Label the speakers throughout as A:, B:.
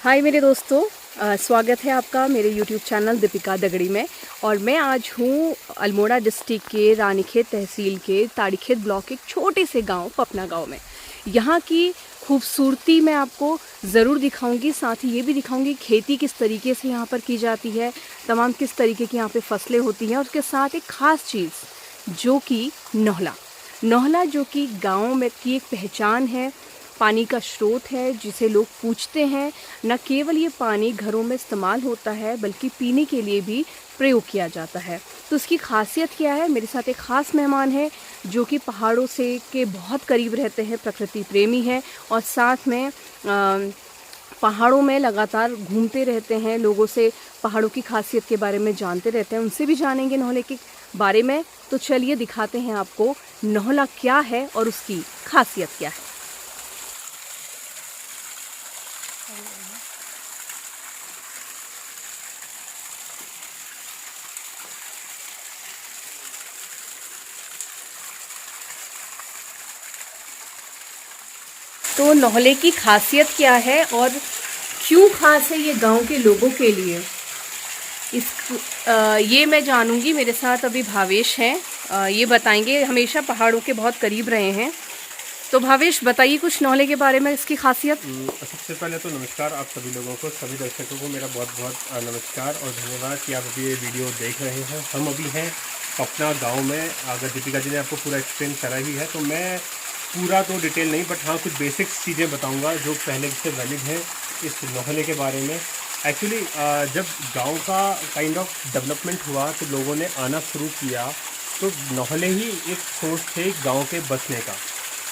A: हाय मेरे दोस्तों, स्वागत है आपका मेरे YouTube चैनल दीपिका दगड़ी में। और मैं आज हूँ अल्मोड़ा डिस्ट्रिक्ट के रानीखेत तहसील के ताड़ीखेत ब्लॉक के एक छोटे से गांव पपना गांव में। यहाँ की खूबसूरती मैं आपको ज़रूर दिखाऊंगी, साथ ही ये भी दिखाऊंगी खेती किस तरीके से यहाँ पर की जाती है, तमाम किस तरीके की यहाँ पे फसलें होती हैं। और उसके साथ एक ख़ास चीज़ जो कि नौहला जो कि गाँव में की एक पहचान है, पानी का स्रोत है जिसे लोग पूछते हैं। न केवल ये पानी घरों में इस्तेमाल होता है बल्कि पीने के लिए भी प्रयोग किया जाता है। तो इसकी खासियत क्या है? मेरे साथ एक ख़ास मेहमान है जो कि पहाड़ों से के बहुत करीब रहते हैं, प्रकृति प्रेमी हैं और साथ में पहाड़ों में लगातार घूमते रहते हैं, लोगों से पहाड़ों की खासियत के बारे में जानते रहते हैं। उनसे भी जानेंगे नौहले के बारे में। तो चलिए दिखाते हैं आपको नौहला क्या है और उसकी खासियत क्या है। तो नौहले की खासियत क्या है और क्यों खास है ये गांव के लोगों के लिए, ये मैं जानूंगी। मेरे साथ अभी भावेश हैं, ये बताएंगे। हमेशा पहाड़ों के बहुत करीब रहे हैं। तो भावेश बताइए कुछ नौहले के बारे में, इसकी खासियत।
B: सबसे पहले तो नमस्कार आप सभी लोगों को, सभी दर्शकों को मेरा बहुत बहुत नमस्कार और धन्यवाद कि आप अभी ये वीडियो देख रहे हैं। हम अभी हैं पपना गांव में। अगर दीपिका जी ने आपको पूरा एक्सप्लेन करा ही है तो मैं पूरा तो डिटेल नहीं, बट हाँ कुछ बेसिक्स चीज़ें बताऊंगा जो पहले से वैलिड है इस नौहले के बारे में। एक्चुअली जब गांव का काइंड ऑफ डेवलपमेंट हुआ तो लोगों ने आना शुरू किया, तो नौहले ही एक सोर्स थे गांव के बसने का,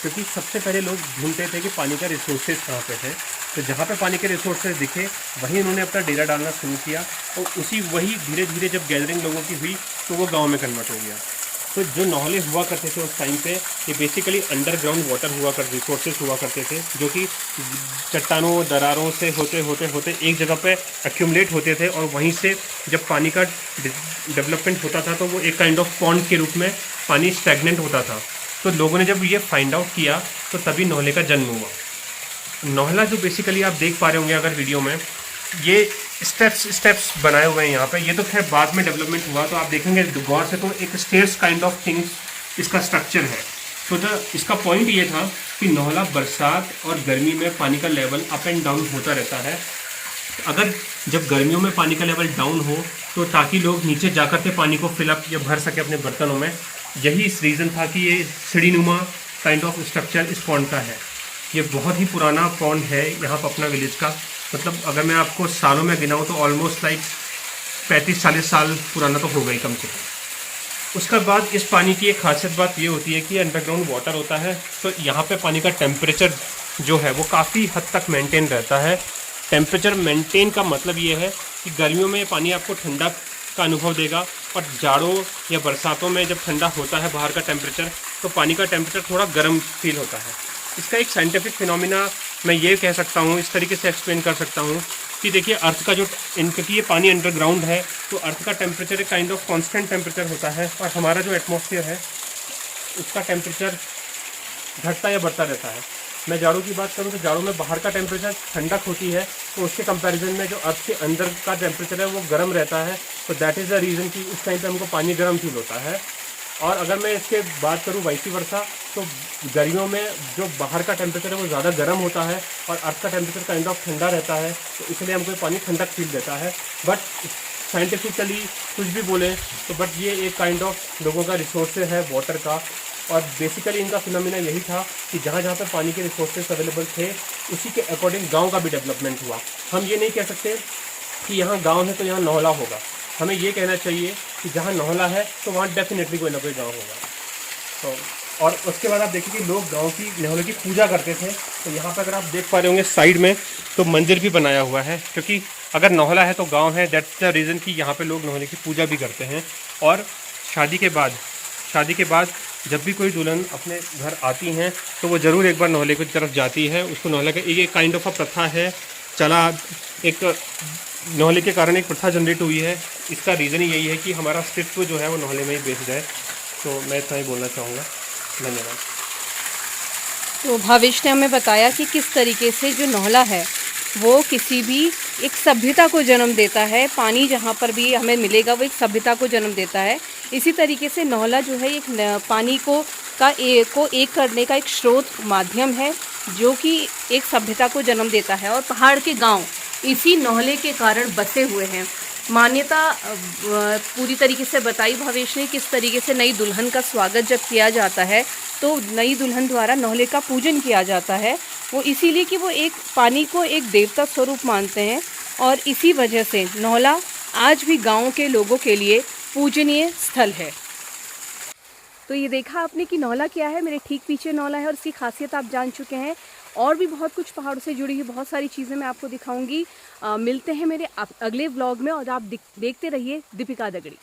B: क्योंकि सबसे पहले लोग ढूंढते थे कि पानी का रिसोर्सेज कहाँ पे है। तो जहाँ पे पानी के रिसोर्सेज दिखे वहीं उन्होंने अपना डेरा डालना शुरू किया और वही धीरे धीरे जब गैदरिंग लोगों की हुई तो वो गांव में कन्वर्ट हो गया। तो जो नौहले हुआ करते थे उस टाइम पे, ये बेसिकली अंडरग्राउंड वाटर रिसोर्सेज हुआ करते थे, जो कि चट्टानों दरारों से होते होते होते एक जगह पे एक्यूमुलेट होते थे और वहीं से जब पानी का डेवलपमेंट होता था तो वो एक काइंड ऑफ पॉन्ड के रूप में पानी स्टैग्नेंट होता था। तो लोगों ने जब ये फाइंड आउट किया तो तभी नौहले का जन्म हुआ। नौहला जो बेसिकली आप देख पा रहे होंगे अगर वीडियो में, ये स्टेप्स बनाए हुए हैं यहाँ पे। ये तो खैर बाद में डेवलपमेंट हुआ, तो आप देखेंगे गौर से तो एक स्टेयर्स काइंड ऑफ थिंग्स इसका स्ट्रक्चर है। तो इसका पॉइंट ये था कि नौहला बरसात और गर्मी में पानी का लेवल अप एंड डाउन होता रहता है। अगर जब गर्मियों में पानी का लेवल डाउन हो तो ताकि लोग नीचे जाकर के पानी को फिलअप या भर सके अपने बर्तनों में, यही इस रीज़न था कि ये सीढ़ीनुमा काइंड ऑफ स्ट्रक्चर इस पॉन्ड का है। ये बहुत ही पुराना पॉन्ड है यहाँ पपना विलेज का। मतलब अगर मैं आपको सालों में गिनाऊँ तो ऑलमोस्ट लाइक 35-40 साल पुराना तो हो गई कम से कम। उसके बाद इस पानी की एक खासियत बात ये होती है कि अंडरग्राउंड वाटर होता है, तो यहाँ पे पानी का टेम्परेचर जो है वो काफ़ी हद तक मेंटेन रहता है। टेम्परेचर मेंटेन का मतलब ये है कि गर्मियों में पानी आपको ठंडा का अनुभव देगा और जाड़ों या बरसातों में जब ठंडा होता है बाहर का टेम्परेचर तो पानी का टेम्परेचर थोड़ा गर्म फील होता है। इसका एक साइंटिफिक फिनोमिना मैं ये कह सकता हूँ, इस तरीके से एक्सप्लेन कर सकता हूँ कि देखिए अर्थ का जो क्योंकि ये पानी अंडरग्राउंड है तो अर्थ का टेम्परेचर एक काइंड ऑफ कांस्टेंट टेम्परेचर होता है और हमारा जो एटमॉस्फेयर है उसका टेम्परेचर घटता या बढ़ता रहता है। मैं जाड़ों की बात करूँ तो जाड़ों में बाहर का टेम्परेचर ठंडक होती है, तो उसके कंपैरिजन में जो अर्थ के अंदर का टेम्परेचर है वो गर्म रहता है। तो दैट इज़ द रीज़न कि उस टाइम पे हमको पानी गर्म फील होता है। और अगर मैं इसके बात करूँ वाइसी वर्सा, तो गर्मियों में जो बाहर का टेम्परेचर है वो ज़्यादा गर्म होता है और अर्थ का टेम्परेचर काइंड ऑफ ठंडा रहता है, तो इसलिए हमको पानी ठंडक फील देता है। बट साइंटिफिकली कुछ भी बोले तो बट ये एक काइंड ऑफ लोगों का रिसोर्स है वाटर का। और बेसिकली इनका फिनोमिना यही था कि जहाँ जहाँ पे पानी के रिसोर्सेज अवेलेबल थे उसी के अकॉर्डिंग गांव का भी डेवलपमेंट हुआ। हम ये नहीं कह सकते कि यहाँ गांव है तो यहाँ नौहला होगा, हमें ये कहना चाहिए कि जहाँ नौहला है तो वहाँ डेफिनेटली कोई ना कोई गाँव होगा। तो और उसके बाद आप देखिए कि लोग गांव की नौहले की पूजा करते थे। तो यहाँ पर अगर आप देख पा रहे होंगे साइड में तो मंदिर भी बनाया हुआ है, क्योंकि अगर नौहला है तो गाँव है, दैट्स द रीज़न कि यहाँ पर लोग नौहले की पूजा भी करते हैं। और शादी के बाद जब भी कोई दुल्हन अपने घर आती हैं तो वो ज़रूर एक बार नौहले की तरफ जाती है। उसको नौहले का एक काइंड ऑफ अ प्रथा है, चला एक नौहले के कारण एक प्रथा जनरेट हुई है। इसका रीज़न ही यही है कि हमारा अस्तित्व जो है वो नौहले में ही बेस जाए। तो मैं इतना ही बोलना चाहूँगा, धन्यवाद।
A: तो भावेश ने हमें बताया कि किस तरीके से जो नौहला है वो किसी भी एक सभ्यता को जन्म देता है। पानी जहाँ पर भी हमें मिलेगा वो एक सभ्यता को जन्म देता है। इसी तरीके से नौला जो है एक पानी को एक करने का एक स्रोत माध्यम है जो कि एक सभ्यता को जन्म देता है। और पहाड़ के गांव इसी नौले के कारण बसे हुए हैं। मान्यता पूरी तरीके से बताई भावेश ने किस तरीके से नई दुल्हन का स्वागत जब किया जाता है तो नई दुल्हन द्वारा नौले का पूजन किया जाता है। वो इसीलिए कि वो एक पानी को एक देवता स्वरूप मानते हैं और इसी वजह से नौला आज भी गाँव के लोगों के लिए पूजनीय स्थल है। तो ये देखा आपने कि नौला क्या है, मेरे ठीक पीछे नौला है और इसकी खासियत आप जान चुके हैं। और भी बहुत कुछ पहाड़ों से जुड़ी हुई बहुत सारी चीज़ें मैं आपको दिखाऊंगी। मिलते हैं मेरे अगले व्लॉग में और आप देखते रहिए दीपिका दगड़ी।